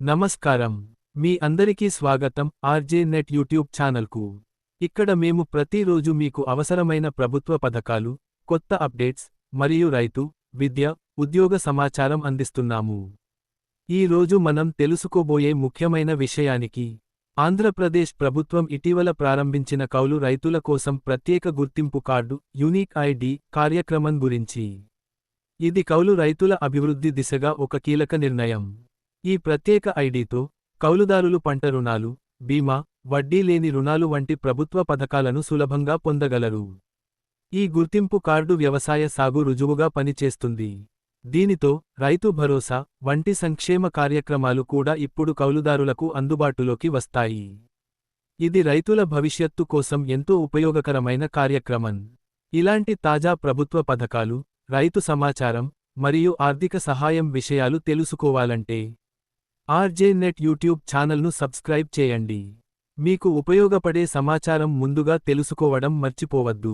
నమస్కారం. మీ అందరికీ స్వాగతం ఆర్జే నెట్ యూట్యూబ్ ఛానల్కు. ఇక్కడ మేము ప్రతిరోజు మీకు అవసరమైన ప్రభుత్వ పథకాలు, కొత్త అప్డేట్స్, మరియు రైతు, విద్య, ఉద్యోగ సమాచారం అందిస్తున్నాము. ఈ రోజు మనం తెలుసుకోబోయే ముఖ్యమైన విషయానికి ఆంధ్రప్రదేశ్ ప్రభుత్వం ఇటీవల ప్రారంభించిన కౌలు రైతుల కోసం ప్రత్యేక గుర్తింపు కార్డు యూనిక్ ఐడి కార్యక్రమం గురించి. ఇది కౌలు రైతుల అభివృద్ధి దిశగా ఒక కీలక నిర్ణయం. ఈ ప్రత్యేక ఐడితో కౌలుదారులు పంట రుణాలు, బీమా, వడ్డీ లేని రుణాలు వంటి ప్రభుత్వ పథకాలను సులభంగా పొందగలరు. ఈ గుర్తింపు కార్డు వ్యవసాయ సాగు రుజువుగా పనిచేస్తుంది. దీనితో రైతు భరోసా వంటి సంక్షేమ కార్యక్రమాలు కూడా ఇప్పుడు కౌలుదారులకు అందుబాటులోకి వస్తాయి. ఇది రైతుల భవిష్యత్తు కోసం ఎంతో ఉపయోగకరమైన కార్యక్రమం. ఇలాంటి తాజా ప్రభుత్వ పథకాలు, రైతు సమాచారం, మరియు ఆర్థిక సహాయం విషయాలు తెలుసుకోవాలంటే ఆర్జే నెట్ యూట్యూబ్ ఛానల్ను సబ్స్క్రైబ్ చేయండి. మీకు ఉపయోగపడే సమాచారం ముందుగా తెలుసుకోవడం మర్చిపోవద్దు.